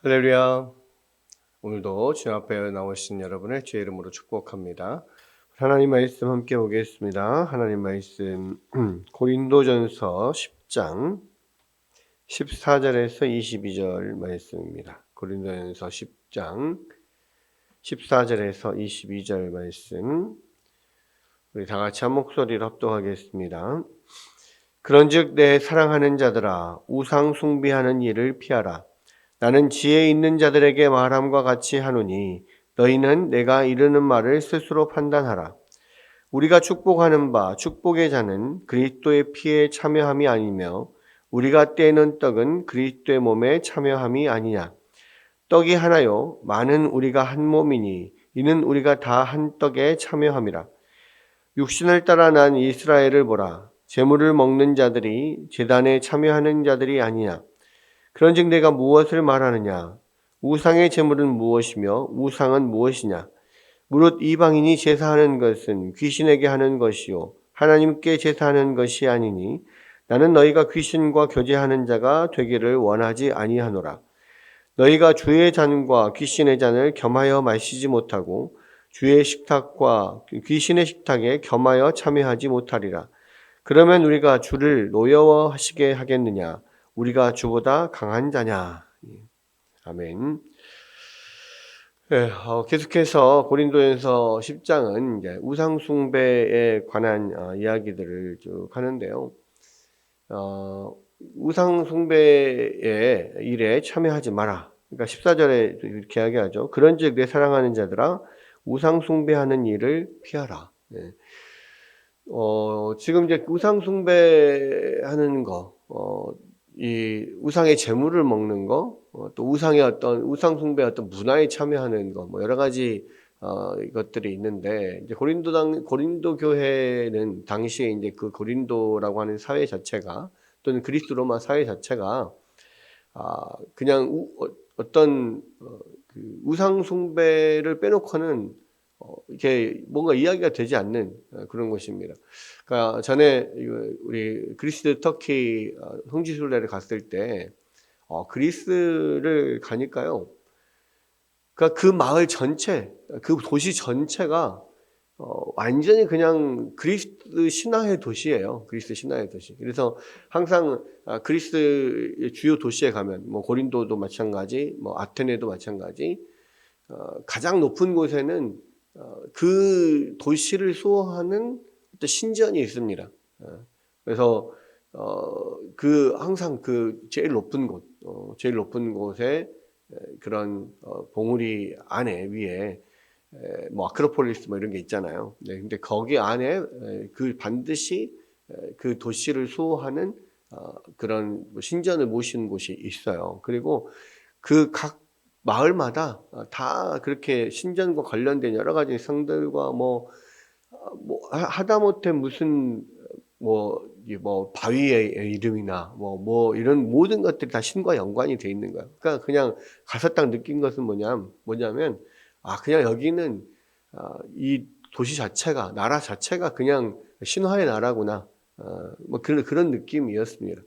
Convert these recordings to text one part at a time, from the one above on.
할렐루야. 오늘도 주 앞에 나오신 여러분을 주의 이름으로 축복합니다. 하나님 말씀 함께 보겠습니다. 하나님 말씀 고린도전서 10장 14절에서 22절 말씀입니다. 고린도전서 10장 14절에서 22절 말씀 우리 다 같이 한 목소리로 합독하겠습니다. 그런즉 내 사랑하는 자들아 우상 숭배하는 일을 피하라. 나는 지혜 있는 자들에게 말함과 같이 하노니 너희는 내가 이르는 말을 스스로 판단하라. 우리가 축복하는 바 축복의 자는 그리스도의 피에 참여함이 아니며 우리가 떼는 떡은 그리스도의 몸에 참여함이 아니냐. 떡이 하나요 많은 우리가 한 몸이니 이는 우리가 다 한 떡에 참여함이라. 육신을 따라 난 이스라엘을 보라. 제물을 먹는 자들이 제단에 참여하는 자들이 아니냐. 그런즉 내가 무엇을 말하느냐? 우상의 제물은 무엇이며 우상은 무엇이냐? 무릇 이방인이 제사하는 것은 귀신에게 하는 것이요 하나님께 제사하는 것이 아니니 나는 너희가 귀신과 교제하는 자가 되기를 원하지 아니하노라. 너희가 주의 잔과 귀신의 잔을 겸하여 마시지 못하고 주의 식탁과 귀신의 식탁에 겸하여 참여하지 못하리라. 그러면 우리가 주를 노여워하시게 하겠느냐? 우리가 주보다 강한 자냐? 아멘. 네, 계속해서 고린도전서 10장은 이제 우상 숭배에 관한 이야기들을 쭉 하는데요. 우상 숭배의 일에 참여하지 마라. 그러니까 14절에 이렇게 이야기하죠. 그런즉 내 사랑하는 자들아 우상 숭배하는 일을 피하라. 네. 지금 이제 우상 숭배하는 거, 이 우상의 제물을 먹는 거, 또 우상의 우상 숭배의 어떤 문화에 참여하는 거, 뭐 여러 가지 이것들이 있는데 이제 고린도 교회는 당시에 이제 그 고린도라고 하는 사회 자체가 또는 그리스 로마 사회 자체가 그냥 어떤 그 우상 숭배를 빼놓고는 이렇게 뭔가 이야기가 되지 않는 그런 곳입니다. 그러니까 전에 우리 그리스 터키 성지순례를 갔을 때 그리스를 가니까요. 그러니까 그 마을 전체, 그 도시 전체가 완전히 그냥 그리스 신화의 도시예요. 그리스 신화의 도시. 그래서 항상 그리스 주요 도시에 가면 뭐 고린도도 마찬가지, 뭐 아테네도 마찬가지, 가장 높은 곳에는 그 도시를 수호하는 어떤 신전이 있습니다. 그래서 항상 그 제일 높은 곳에 그런 봉우리 안에 위에 뭐 아크로폴리스 뭐 이런 게 있잖아요. 네, 근데 거기 안에 그 반드시 그 도시를 수호하는 그런 신전을 모신 곳이 있어요. 그리고 그 각 마을마다 다 그렇게 신전과 관련된 여러 가지 성들과 뭐 하다못해 무슨 뭐 바위의 이름이나 뭐 이런 모든 것들이 다 신과 연관이 돼 있는 거예요. 그러니까 그냥 가서 딱 느낀 것은 뭐냐면 그냥 여기는 이 도시 자체가 나라 자체가 그냥 신화의 나라구나. 뭐 그런 느낌이었습니다.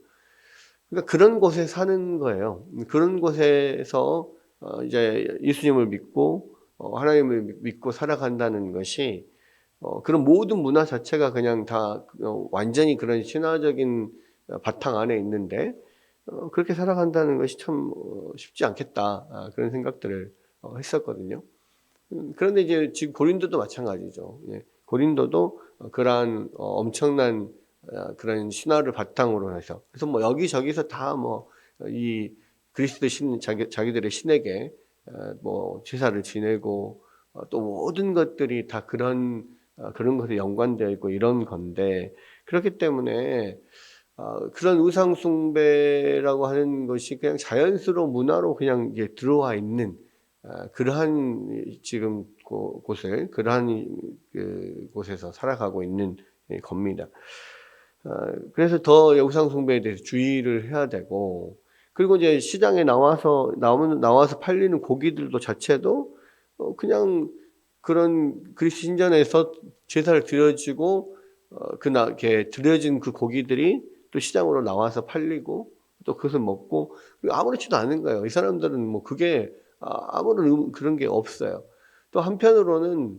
그러니까 그런 곳에 사는 거예요. 그런 곳에서 이제 예수님을 믿고 하나님을 믿고 살아간다는 것이 그런 모든 문화 자체가 그냥 다 완전히 그런 신화적인 바탕 안에 있는데 그렇게 살아간다는 것이 참 쉽지 않겠다 그런 생각들을 했었거든요. 그런데 이제 지금 고린도도 마찬가지죠. 예. 고린도도 그러한 엄청난 그런 신화를 바탕으로 해서 그래서 뭐 여기저기서 다 뭐 이 그리스도 신 자기들의 신에게 뭐 제사를 지내고 또 모든 것들이 다 그런 것에 연관되어 있고 이런 건데 그렇기 때문에 그런 우상 숭배라고 하는 것이 그냥 자연스러운 문화로 그냥 이제 들어와 있는 그러한 지금 곳을 그러한 곳에서 살아가고 있는 겁니다. 그래서 더 우상 숭배에 대해서 주의를 해야 되고 그리고 이제 시장에 나와서 팔리는 고기들도 자체도 그냥 그런 그리스 신전에서 제사를 드려지고 이렇게 드려진 그 고기들이 또 시장으로 나와서 팔리고 또 그것을 먹고 그리고 아무렇지도 않은 거예요. 이 사람들은 뭐 그게 아무런 그런 게 없어요. 또 한편으로는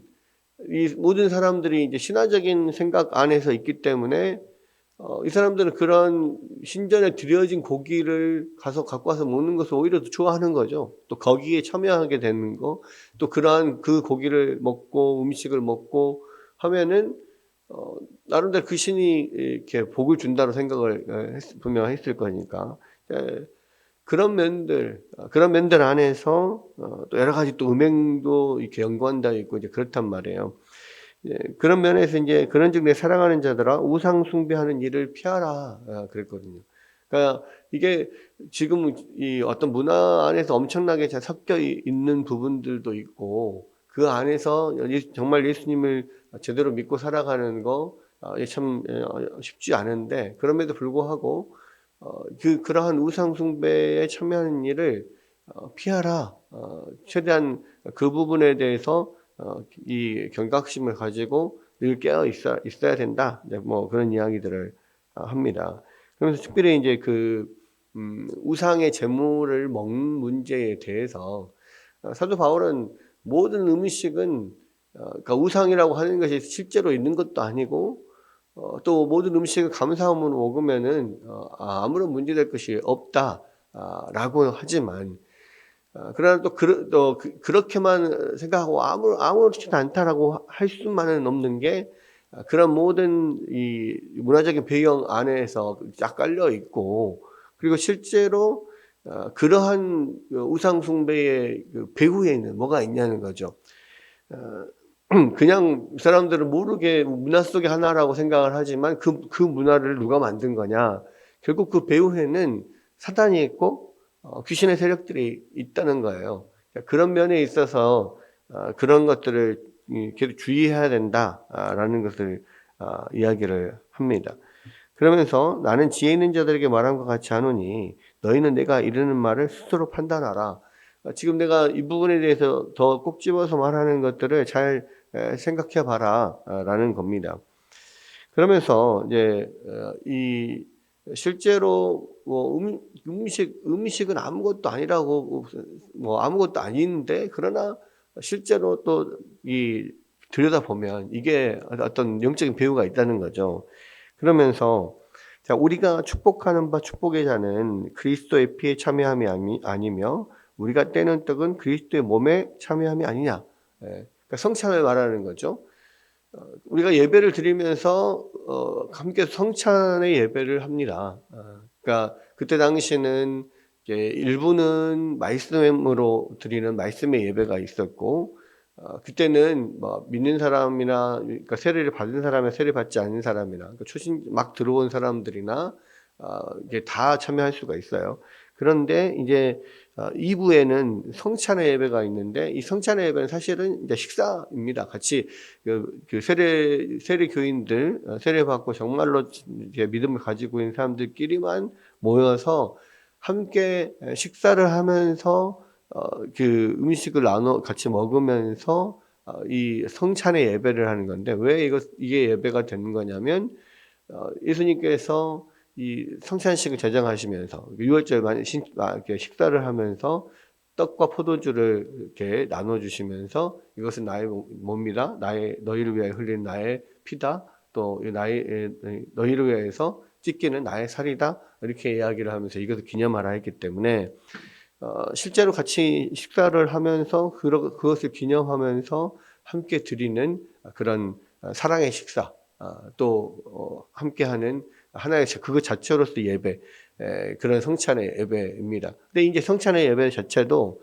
이 모든 사람들이 이제 신화적인 생각 안에서 있기 때문에 이 사람들은 그런 신전에 드려진 고기를 가서 갖고 와서 먹는 것을 오히려 더 좋아하는 거죠. 또 거기에 참여하게 되는 거, 또 그러한 그 고기를 먹고 음식을 먹고 하면은 나름대로 그 신이 이렇게 복을 준다고 생각을 분명 했을 거니까. 그런 면들 안에서 또 여러 가지 또 음행도 이렇게 연관되어 있고 이제 그렇단 말이에요. 그런 면에서 이제 그런즉 내 사랑하는 자들아 우상 숭배하는 일을 피하라 그랬거든요. 그러니까 이게 지금 이 어떤 문화 안에서 엄청나게 잘 섞여 있는 부분들도 있고 그 안에서 정말 예수님을 제대로 믿고 살아가는 거 참 쉽지 않은데 그럼에도 불구하고 그러한 우상 숭배에 참여하는 일을 피하라. 최대한 그 부분에 대해서 이 경각심을 가지고 늘 깨어 있어야 된다. 뭐 그런 이야기들을 합니다. 그러면서 특별히 이제 우상의 제물을 먹는 문제에 대해서 사도 바울은 모든 음식은 그러니까 우상이라고 하는 것이 실제로 있는 것도 아니고 또 모든 음식을 감사함으로 먹으면은 아무런 문제될 것이 없다라고 하지만 그러나 또 그렇게만 생각하고 아무렇지도 않다라고 할 수만은 없는 게 그런 모든 이 문화적인 배경 안에서 쫙 깔려 있고 그리고 실제로 그러한 우상 숭배의 배후에는 뭐가 있냐는 거죠. 그냥 사람들은 모르게 문화 속의 하나라고 생각을 하지만 그 문화를 누가 만든 거냐? 결국 그 배후에는 사단이 있고 귀신의 세력들이 있다는 거예요. 그런 면에 있어서 그런 것들을 계속 주의해야 된다라는 것을 이야기를 합니다. 그러면서 나는 지혜 있는 자들에게 말함과 같이 하노니 너희는 내가 이르는 말을 스스로 판단하라. 지금 내가 이 부분에 대해서 더 꼭 집어서 말하는 것들을 잘 생각해 봐라 라는 겁니다. 그러면서 이제 이 실제로 뭐 음식은 아무것도 아니라고 뭐 아무것도 아닌데 그러나 실제로 또 이 들여다보면 이게 어떤 영적인 배후가 있다는 거죠. 그러면서 자, 우리가 축복하는 바 축복의 자는 그리스도의 피에 참여함이 아니며 우리가 떼는 떡은 그리스도의 몸에 참여함이 아니냐. 그러니까 성찬을 말하는 거죠. 우리가 예배를 드리면서 함께 성찬의 예배를 합니다. 그러니까 그때 당시는 이제 일부는 말씀으로 드리는 말씀의 예배가 있었고 그때는 뭐 믿는 사람이나 그러니까 세례를 받은 사람이나 세례 받지 않은 사람이나 그러니까 초신 막 들어온 사람들이나 이게 다 참여할 수가 있어요. 그런데 이제 2부에는 성찬의 예배가 있는데 이 성찬의 예배는 사실은 이제 식사입니다. 같이 그 세례 교인들 세례 받고 정말로 이제 믿음을 가지고 있는 사람들끼리만 모여서 함께 식사를 하면서 그 음식을 나눠 같이 먹으면서 이 성찬의 예배를 하는 건데 왜 이게 예배가 되는 거냐면 예수님께서 이 성찬식을 제정하시면서 유월절 이렇게 식사를 하면서 떡과 포도주를 이렇게 나눠주시면서 이것은 나의 몸이다, 너희를 위하여 흘린 나의 피다, 또 너희를 위해서 찢기는 나의 살이다 이렇게 이야기를 하면서 이것을 기념하라 했기 때문에 실제로 같이 식사를 하면서 그것을 기념하면서 함께 드리는 그런 사랑의 식사 또 함께하는 하나의 그것 자체로서 예배 그런 성찬의 예배입니다. 근데 이제 성찬의 예배 자체도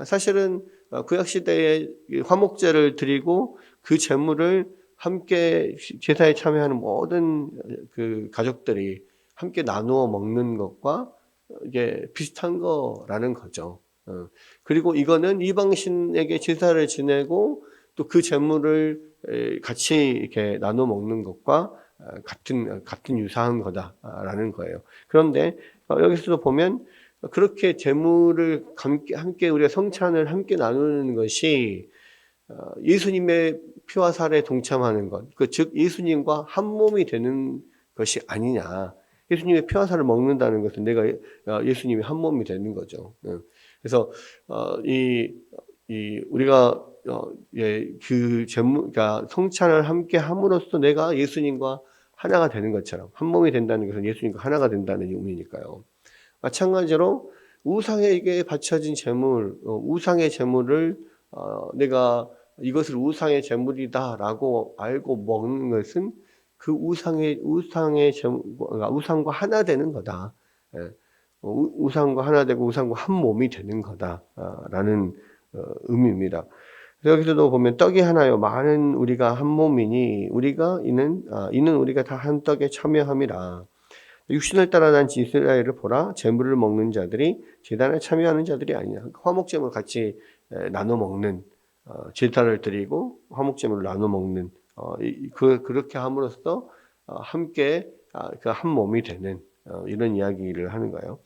사실은 구약 시대에 화목제를 드리고 그 제물을 함께 제사에 참여하는 모든 그 가족들이 함께 나누어 먹는 것과 이게 비슷한 거라는 거죠. 그리고 이거는 이방신에게 제사를 지내고 또 그 제물을 같이 이렇게 나눠 먹는 것과 같은 유사한 거다라는 거예요. 그런데 여기서도 보면 그렇게 제물을 함께 우리가 성찬을 함께 나누는 것이 예수님의 피와 살에 동참하는 것, 즉 예수님과 한 몸이 되는 것이 아니냐. 예수님의 피와 살을 먹는다는 것은 내가 예수님이 한 몸이 되는 거죠. 그래서 우리가 그 그러니까 성찬을 함께 함으로써 내가 예수님과 하나가 되는 것처럼 한 몸이 된다는 것은 예수님과 하나가 된다는 의미니까요. 마찬가지로 우상에게 바쳐진 제물, 우상의 제물을 내가 이것을 우상의 제물이다라고 알고 먹는 것은 그 우상의 제물, 우상과 하나 되는 거다. 우상과 하나 되고 우상과 한 몸이 되는 거다라는 의미입니다. 여기서도 보면 떡이 하나요 많은 우리가 한 몸이니 이는 우리가 다 한 떡에 참여함이라. 육신을 따라 난 이스라엘을 보라. 제물을 먹는 자들이 제단에 참여하는 자들이 아니냐. 화목제물 같이 나눠 먹는, 제단을 드리고 화목제물을 나눠 먹는, 그렇게 함으로써 함께 그 한 몸이 되는 이런 이야기를 하는 거예요.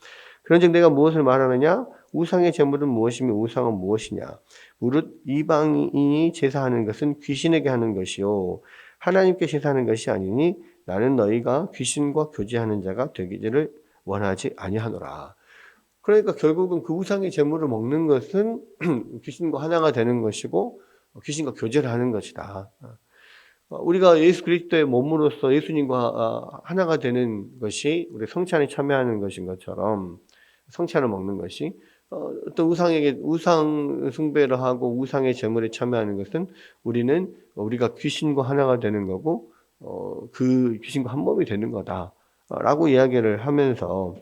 그런즉 내가 무엇을 말하느냐? 우상의 제물은 무엇이며 우상은 무엇이냐? 무릇 이방인이 제사하는 것은 귀신에게 하는 것이요 하나님께 제사하는 것이 아니니 나는 너희가 귀신과 교제하는 자가 되기를 원하지 아니하노라. 그러니까 결국은 그 우상의 제물을 먹는 것은 귀신과 하나가 되는 것이고 귀신과 교제를 하는 것이다. 우리가 예수 그리스도의 몸으로서 예수님과 하나가 되는 것이 우리 성찬에 참여하는 것인 것처럼 성찬을 먹는 것이 어떤 우상 숭배를 하고 우상의 제물에 참여하는 것은 우리가 귀신과 하나가 되는 거고 그 귀신과 한 몸이 되는 거다라고 이야기를 하면서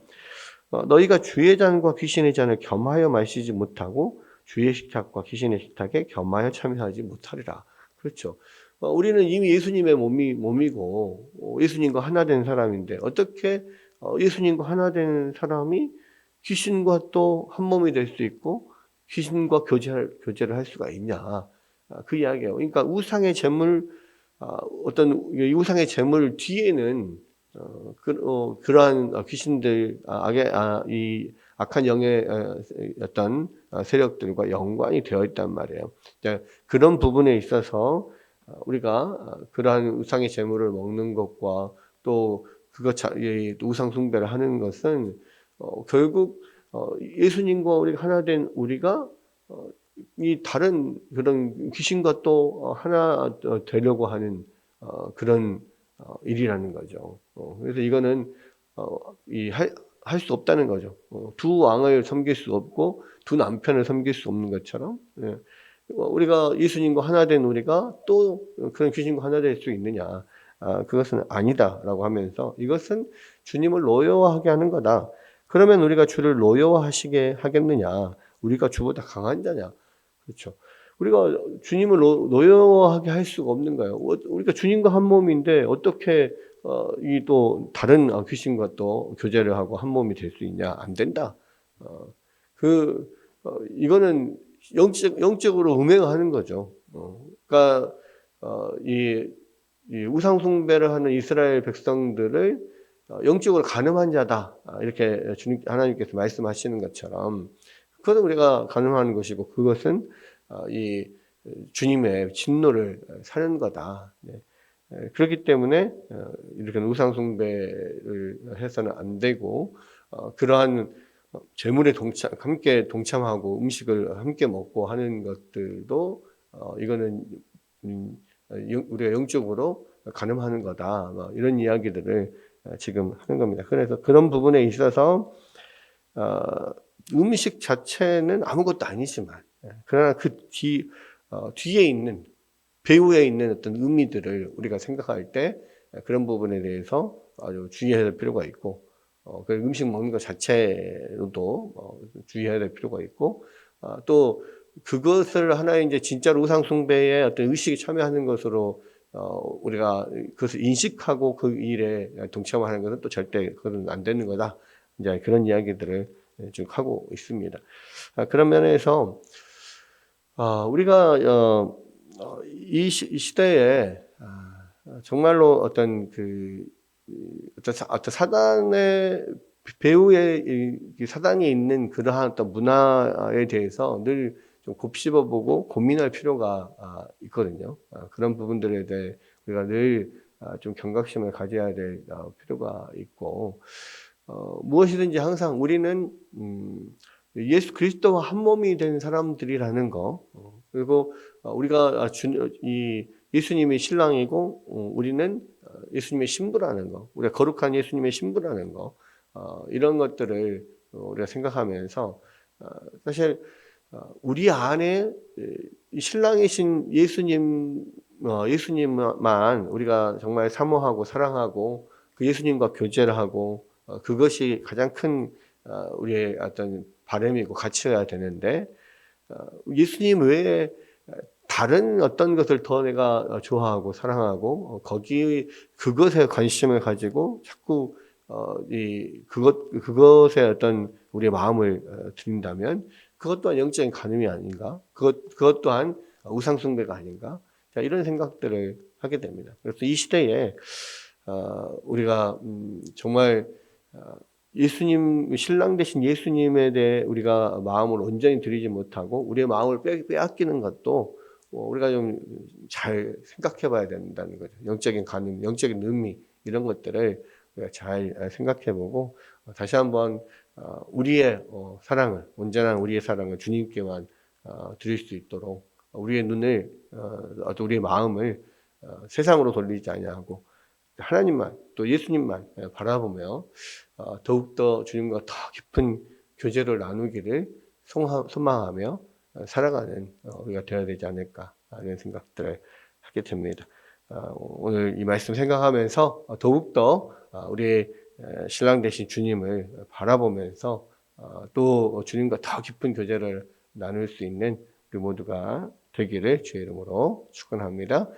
너희가 주의 잔과 귀신의 잔을 겸하여 마시지 못하고 주의 식탁과 귀신의 식탁에 겸하여 참여하지 못하리라. 그렇죠. 우리는 이미 예수님의 몸이고 예수님과 하나 된 사람인데 어떻게 예수님과 하나 된 사람이 귀신과 또 한 몸이 될 수 있고 귀신과 교제를 할 수가 있냐. 그 이야기예요. 그러니까 우상의 제물, 어떤 우상의 제물 뒤에는 그러한 귀신들, 이 악한 영의 어떤 세력들과 연관이 되어 있단 말이에요. 그런 부분에 있어서 우리가 그러한 우상의 제물을 먹는 것과 또 우상 숭배를 하는 것은 결국 예수님과 우리가 하나 된 우리가 이 다른 그런 귀신과 또 하나 되려고 하는 그런 일이라는 거죠. 그래서 이거는 할 수 없다는 거죠. 두 왕을 섬길 수 없고 두 남편을 섬길 수 없는 것처럼 우리가 예수님과 하나 된 우리가 또 그런 귀신과 하나 될 수 있느냐. 그것은 아니다라고 하면서 이것은 주님을 노여워하게 하는 거다. 그러면 우리가 주를 노여워하시게 하겠느냐? 우리가 주보다 강한 자냐? 그렇죠. 우리가 주님을 노여워하게 할 수가 없는 거예요. 우리가 주님과 한 몸인데 어떻게 이 또 다른 귀신과 또 교제를 하고 한 몸이 될 수 있냐? 안 된다. 이거는 영적으로 음행하는 거죠. 그러니까 이 우상 숭배를 하는 이스라엘 백성들을 영적으로 간음한 자다. 이렇게 하나님께서 말씀하시는 것처럼 그것은 우리가 간음하는 것이고 그것은 이 주님의 진노를 사는 거다. 그렇기 때문에 이렇게 우상 숭배를 해서는 안 되고 그러한 제물에 함께 동참하고 음식을 함께 먹고 하는 것들도 이거는 우리가 영적으로 간음하는 거다. 이런 이야기들을 지금 하는 겁니다. 그래서 그런 부분에 있어서 음식 자체는 아무것도 아니지만 그러나 그 뒤에 있는 배후에 있는 어떤 의미들을 우리가 생각할 때 그런 부분에 대해서 아주 주의해야 될 필요가 있고 그 음식 먹는 것 자체로도 주의해야 될 필요가 있고 또 그것을 하나의 이제 진짜로 우상 숭배의 어떤 의식에 참여하는 것으로 우리가 그것을 인식하고 그 일에 동참하는 것은 또 절대 그건 안 되는 거다. 이제 그런 이야기들을 쭉 하고 있습니다. 그런 면에서 우리가 이 시대에 정말로 어떤 사단의 배후에 사단이 있는 그러한 어떤 문화에 대해서 늘 좀 곱씹어보고 고민할 필요가 있거든요. 그런 부분들에 대해 우리가 늘 좀 경각심을 가져야 될 필요가 있고, 무엇이든지 항상 우리는 예수 그리스도와 한 몸이 된 사람들이라는 거, 그리고 우리가 이 예수님이 신랑이고 우리는 예수님의 신부라는 거, 우리가 거룩한 예수님의 신부라는 거, 이런 것들을 우리가 생각하면서 사실 우리 안에 이 신랑이신 예수님만 우리가 정말 사모하고 사랑하고 그 예수님과 교제를 하고 그것이 가장 큰 우리의 어떤 바람이고 가치여야 되는데, 예수님 외에 다른 어떤 것을 더 내가 좋아하고 사랑하고 그것에 관심을 가지고 자꾸 그것에 어떤 우리의 마음을 드린다면 그것 또한 영적인 간음이 아닌가? 그것 또한 우상 숭배가 아닌가? 자, 이런 생각들을 하게 됩니다. 그래서 이 시대에 우리가 정말 신랑 되신 예수님에 대해 우리가 마음을 온전히 드리지 못하고 우리의 마음을 빼앗기는 것도 우리가 좀 잘 생각해 봐야 된다는 거죠. 영적인 간음, 영적인 의미, 이런 것들을 우리가 잘 생각해 보고 다시 한번 우리의 사랑을, 온전한 우리의 사랑을 주님께만 드릴 수 있도록 우리의 눈을, 우리의 마음을 세상으로 돌리지 아니하고 하나님만, 또 예수님만 바라보며 더욱더 주님과 더 깊은 교제를 나누기를 소망하며 살아가는 우리가 되어야 되지 않을까 하는 생각들을 하게 됩니다. 오늘 이 말씀 생각하면서 더욱더 우리의 신랑 되신 주님을 바라보면서 또 주님과 더 깊은 교제를 나눌 수 있는 우리 모두가 되기를 주의 이름으로 축원합니다.